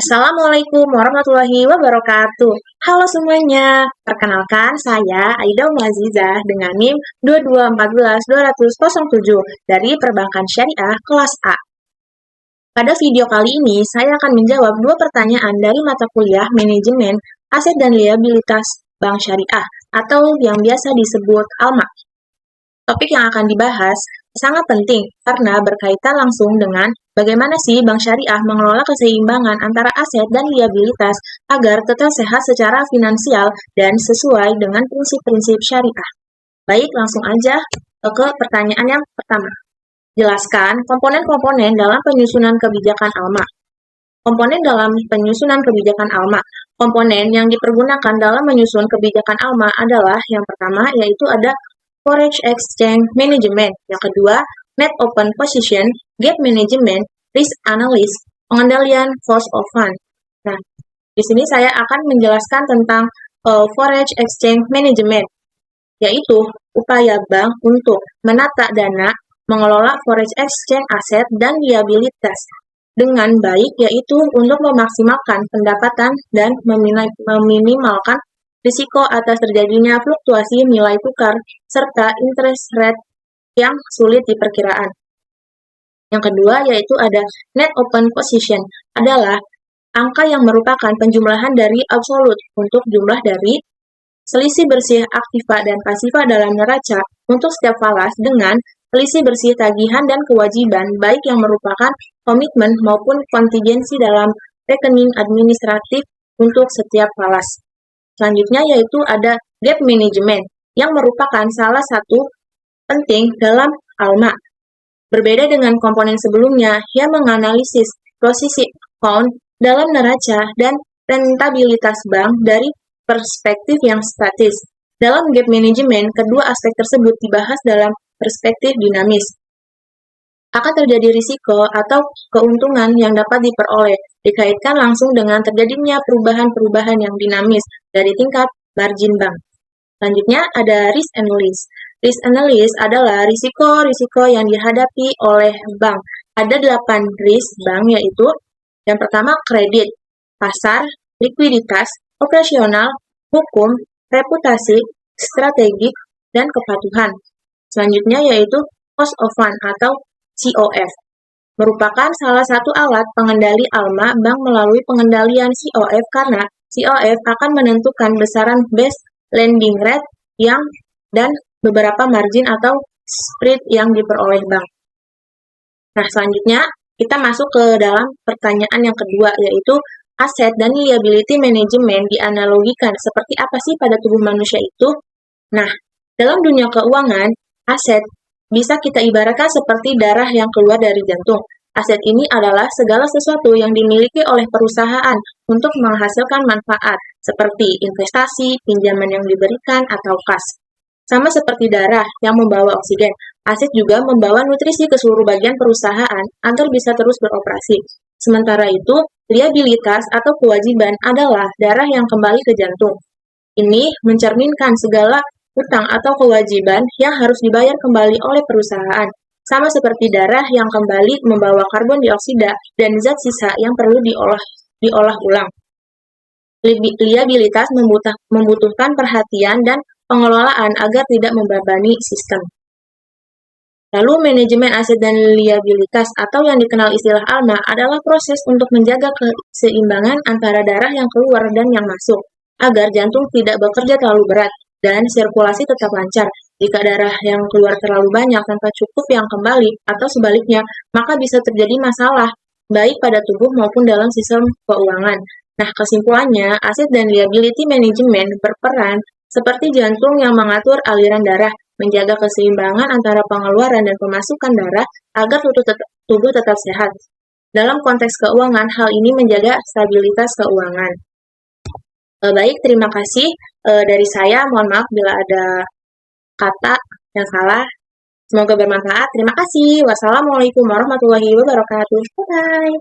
Assalamualaikum warahmatullahi wabarakatuh. Halo semuanya, perkenalkan saya Aida Umazizah dengan NIM 22142007 dari Perbankan Syariah kelas A. Pada video kali ini, saya akan menjawab dua pertanyaan dari mata kuliah Manajemen Aset dan Liabilitas Bank Syariah atau yang biasa disebut ALMA. Topik yang akan dibahas sangat penting karena berkaitan langsung dengan bagaimana sih Bank Syariah mengelola keseimbangan antara aset dan liabilitas agar tetap sehat secara finansial dan sesuai dengan prinsip-prinsip syariah. Baik, langsung aja ke pertanyaan yang pertama. Jelaskan komponen-komponen dalam penyusunan kebijakan ALMA. Komponen dalam penyusunan kebijakan ALMA. Komponen yang dipergunakan dalam menyusun kebijakan ALMA adalah yang pertama yaitu ada Foreign Exchange Management, yang kedua Net Open Position, Gap Management, Risk Analysis, pengendalian Cost of Fund. Nah, di sini saya akan menjelaskan tentang Foreign Exchange Management, yaitu upaya bank untuk menata dana, mengelola foreign exchange aset dan liabilitas dengan baik, yaitu untuk memaksimalkan pendapatan dan meminimalkan risiko atas terjadinya fluktuasi nilai tukar serta interest rate yang sulit diperkiraan. Yang kedua yaitu ada net open position, adalah angka yang merupakan penjumlahan dari absolut untuk jumlah dari selisih bersih aktiva dan pasiva dalam neraca untuk setiap falas dengan selisih bersih tagihan dan kewajiban baik yang merupakan komitmen maupun kontingensi dalam rekening administratif untuk setiap falas. Selanjutnya yaitu ada gap management yang merupakan salah satu penting dalam ALMA. Berbeda dengan komponen sebelumnya yang menganalisis posisi account dalam neraca dan rentabilitas bank dari perspektif yang statis. Dalam gap management, kedua aspek tersebut dibahas dalam perspektif dinamis. Akan terjadi risiko atau keuntungan yang dapat diperoleh, dikaitkan langsung dengan terjadinya perubahan-perubahan yang dinamis dari tingkat margin bank. Selanjutnya ada risk analysis. Risk analysis adalah risiko-risiko yang dihadapi oleh bank. Ada 8 risk bank yaitu yang pertama kredit, pasar, likuiditas, operasional, hukum, reputasi, strategik, dan kepatuhan. Selanjutnya yaitu cost of fund atau COF. Merupakan salah satu alat pengendali ALMA bank melalui pengendalian COF karena COF akan menentukan besaran base lending rate yang dan beberapa margin atau spread yang diperoleh bank. Nah, selanjutnya kita masuk ke dalam pertanyaan yang kedua yaitu aset dan liability management dianalogikan seperti apa sih pada tubuh manusia itu? Nah, dalam dunia keuangan, aset bisa kita ibaratkan seperti darah yang keluar dari jantung. Aset ini adalah segala sesuatu yang dimiliki oleh perusahaan untuk menghasilkan manfaat, seperti investasi, pinjaman yang diberikan, atau kas. Sama seperti darah yang membawa oksigen, aset juga membawa nutrisi ke seluruh bagian perusahaan agar bisa terus beroperasi. Sementara itu, liabilitas atau kewajiban adalah darah yang kembali ke jantung. Ini mencerminkan segala utang atau kewajiban yang harus dibayar kembali oleh perusahaan, sama seperti darah yang kembali membawa karbon dioksida dan zat sisa yang perlu diolah ulang. Liabilitas membutuhkan perhatian dan pengelolaan agar tidak membebani sistem. Lalu manajemen aset dan liabilitas atau yang dikenal istilah ALMA adalah proses untuk menjaga keseimbangan antara darah yang keluar dan yang masuk, agar jantung tidak bekerja terlalu berat dan sirkulasi tetap lancar. Jika darah yang keluar terlalu banyak tanpa cukup yang kembali atau sebaliknya, maka bisa terjadi masalah baik pada tubuh maupun dalam sistem keuangan. Nah, kesimpulannya, aset dan liability management berperan seperti jantung yang mengatur aliran darah, menjaga keseimbangan antara pengeluaran dan pemasukan darah agar tubuh tetap sehat. Dalam konteks keuangan, hal ini menjaga stabilitas keuangan. Baik, terima kasih dari saya. Mohon maaf bila ada kata yang salah. Semoga bermanfaat. Terima kasih. Wassalamualaikum warahmatullahi wabarakatuh. Bye.